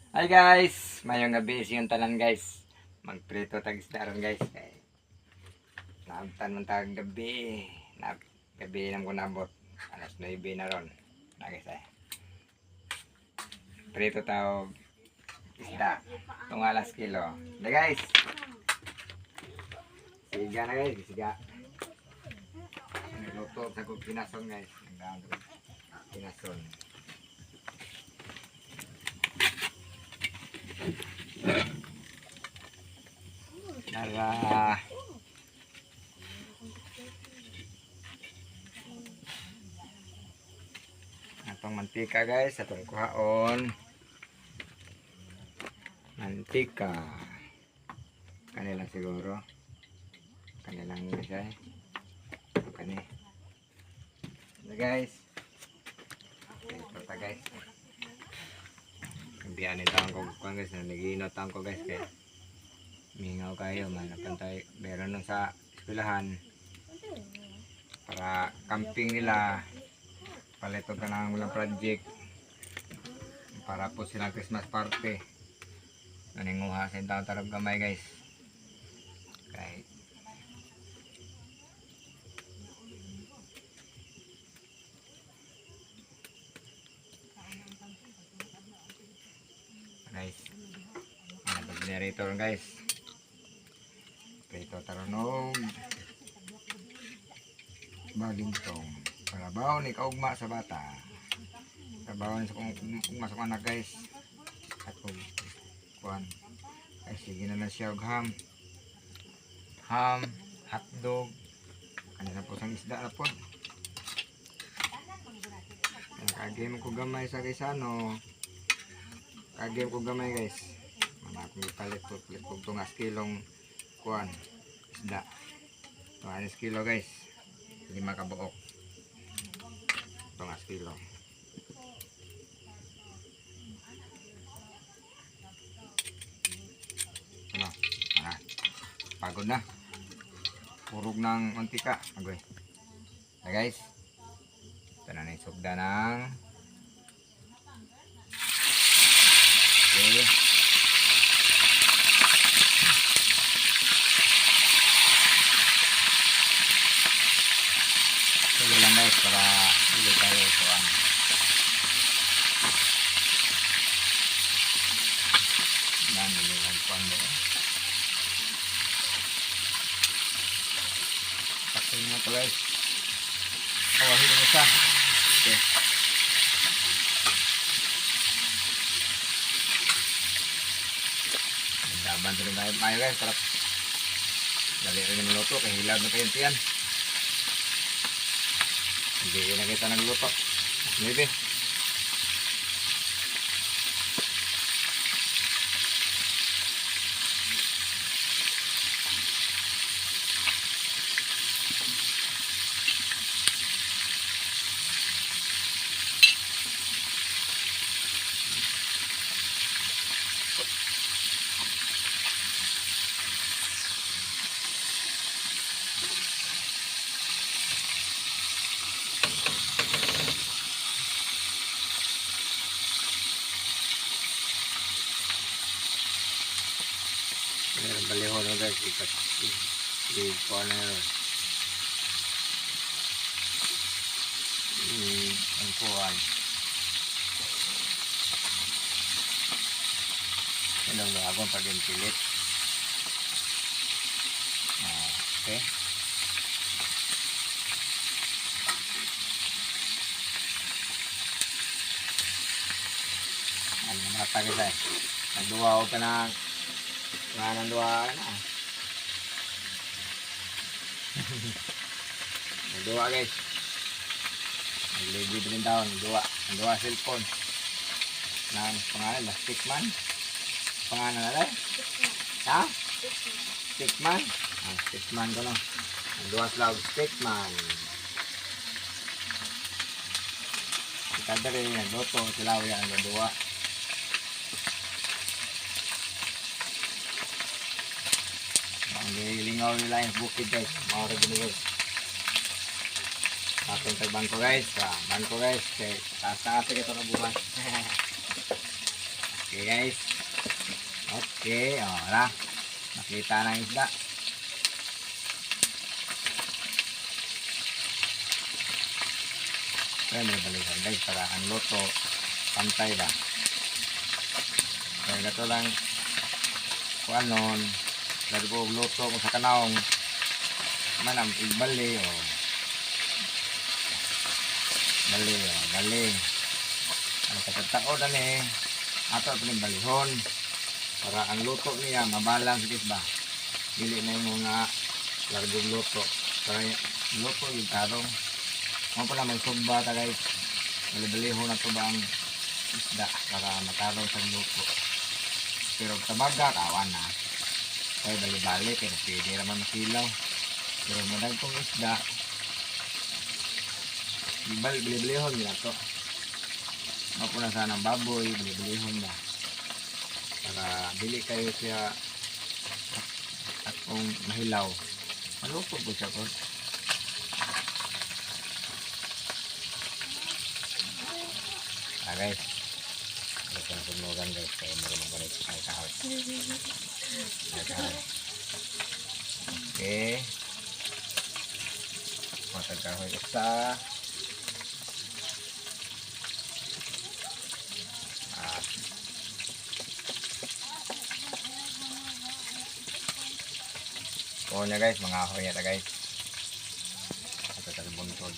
Hi guys, mayong gabi siyong tanan guys. Magprito tag isda ron guys. Kay naabtan man tag gabi. Gabi nam ko nabot. Alas 9 na ron. Na guys ay. Prito tao isda. Tung alas kilo. Da guys. Siga na guys, siga. Luto sa kong pinason guys. Pinason. Nara atong mantika guys, atong kuhaon mantika kanilang siguro kanilang guys kani guys ito ta guys kambiyanin taong ko guys na naginot taong ko guys kaya mingaw kayo man pantay meron nun sa eskwelahan para camping nila palito ka ng walang project para po silang Christmas party naninguha sa taong tarap gamay guys kahit guys generator guys prito tarunong balintong trabaho ni kaugma sa bata trabaho ni sa kung sa anak guys at kung kuhan ay sige na siya og ham hotdog kanina po sang isda na po kagame ko gamay sa guys kagame ko gamay guys mga akong ipalit ko tungas kilong kuhan isda 2 kilo guys 5 kabuok tungas kilo ano pagod na purog ng mantika agoy na guys ito na naisugda ng okay tuloy lang guys para hindi tayo kuhan nandun yung kuhan mo takin mo ito guys kawahin mo siya okay daban sa rin tayo mayo guys para dali rin yung luto kaya hilab na kayong tiyan hindi na kita nagluto maybe meron balihon na guys di kuha na yun ang kuhan ilang agong pag-intilit okay ano mata guys nagduwa ko ka na ng dua na dua guys nagligid rin daw dua cellphone ng pangalan na Stickman pangalan na lang ha? Stickman Stickman ko no dua slag Stickman kita rin nagluto sila yan ang dua lingaw nila yung bukid guys maura din guys atong tag bangko guys kay taas-taas ito na buwan okay Okay guys. Okay, wala. Nakita na yung isda. Kaya balikan guys para ang luto pantay ba. Kaya gato lang kung anon lagi ko luto mo sa kanawang manam ibali bali ano katagtao na ni ato ito balihon para ang luto niya mabalang sigit ba dili na yung mga largong luto para luto yung tarong mo pala magsugba ta guys balihon na to ba ang isda para matarong sa luto pero tabaga kawan na kaya bali-bali pero pwede naman masilaw pero madagkong isda bili-bilihon nila to mapo na sana ng baboy bili-bilihon ba para bili kayo siya at kung mahilaw maluto po siya po guys ito ang sunugan guys kaya marunong ganit ay kahoy okay matag kahoy isa oo niya guys mga ahoy niya guys ito tayo buntod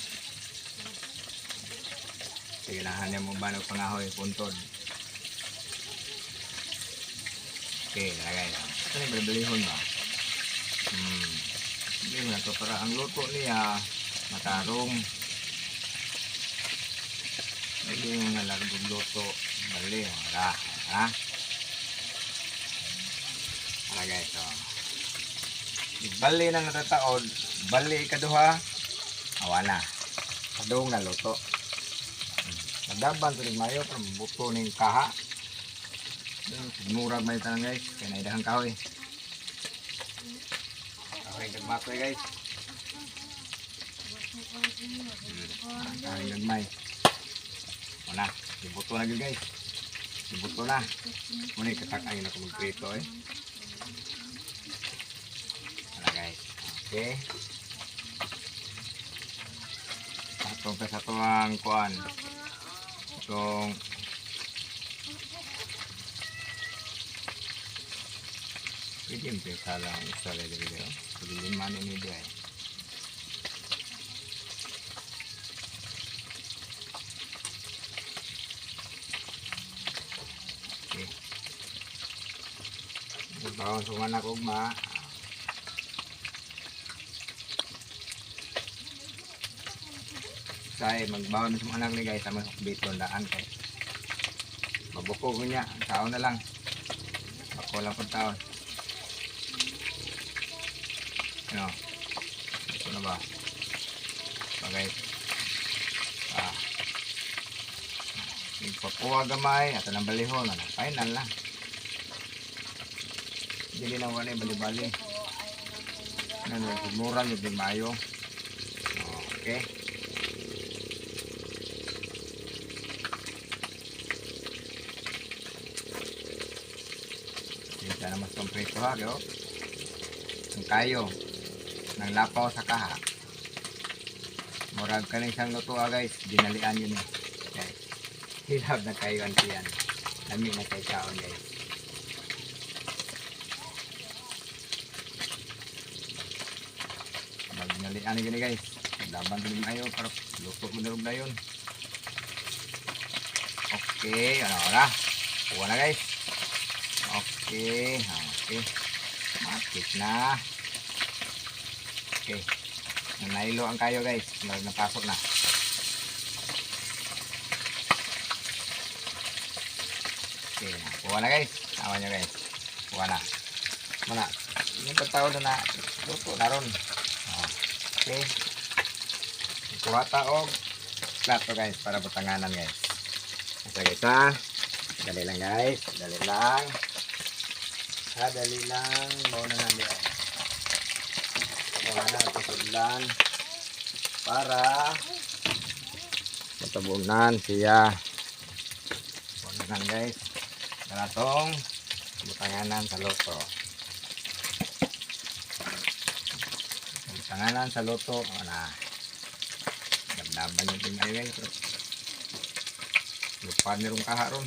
siginahan niya mo ba ng pangahoy buntod okay na guys ito na balihon ba hindi mo na ito para ang luto niya matarong hindi yung nalargong luto bali wala wala guys bali na natataod bali ikaduha wala kadung na luto nadaban ito mayo para mabuto ng kaha murag may tanang guys kaya naidahang kahoy kahoy nagmatoy guys kahoy nagmay wala ibuto na guys ibuto na muna katakangin ako magprito wala guys okay atong sa tuwang kuan itong pwede mpesa lang isa lang video pwede liman ini dia okay bawang sumanak ugma say magbawon sa anak ni guys sama biton daan kay mabuko ko niya taon na lang ako lang pag taon ano ito na ba bagay pagpakuha gamay at ang balihon final na hindi na wala bali-bali mura nyo din mayo okay sana mas kompleto ha yo ang kayo ng lapaw sa kaha murag ka ng isang luto guys dinalian yun guys hilab na kayo ang tiyan lami na kayo kaon guys dinalian yun guys laban din kayo para luto mo na yun okay ano na kuha na guys okay, okay. Matik na. Okay. Nailo ang kayo guys. Napasok na. Okay. Kuha na guys. Tawa nyo guys. Kuha na. Muna. Yung pagtawad na luto na ron. Okay. Kuha taog. Plato guys. Para butanganan guys. Ito guys ha. Dali lang guys. Dali lang. Dali lang. Mauna na niya. Mauna na pasudlan. Para matabunan siya. Mauna guys. Para tong butanganan sa loto. Butanganan sa loto. Wala. Dabdaban yung tingay guys. Lupa nirong kaharon.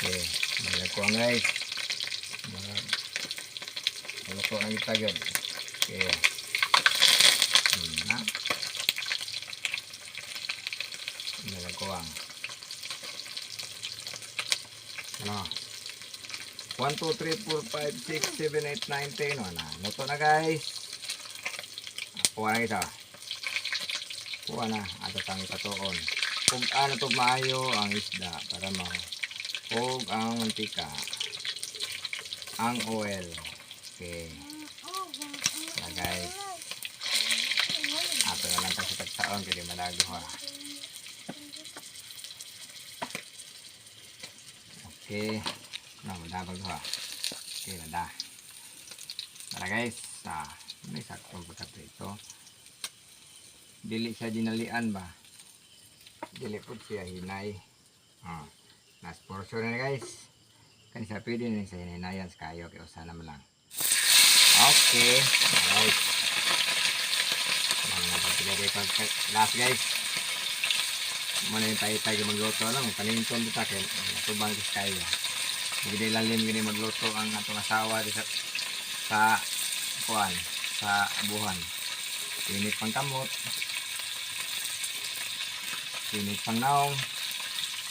Okay, malagkuhan guys. Malagkuhan na kita agad. Okay. Na. Malagkuhan. Ano? 1, 2, 3, 4, 5, 6, 7, 8, 9, 10. Ano? Luto na guys. Kuha na kita. Kuha na. Ato tang ikatuon. Kung ano to maayo ang isda para o ang mantika, ang oil. Okay. Na guys. Ato na lang sa tagsaon kaya malago ha. Okay. Na madabag ha. Okay na da. Tara guys. May saktong pagkato ito. Dili siya dinalian ba? Dili po siya hinay. Last portion na guys. Kan sa pwede na sa hinayan sa kayo. Kaya usaha naman lang. Okay. Alright. Last guys. Muna yung tayo magluto lang. Paninton dito akin. Tubang sa kayo. Hindi lalim gini magluto ang atong asawa sa kuan, sa abuhan. Init pang kamot. Init pang naong.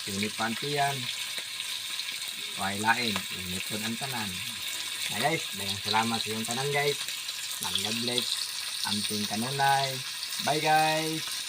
Init pang tiyan. Why lain. Init po ang tanan. Na guys, dagang salamat sa iyong tanan guys. God bless. Amping kanunay. Bye guys.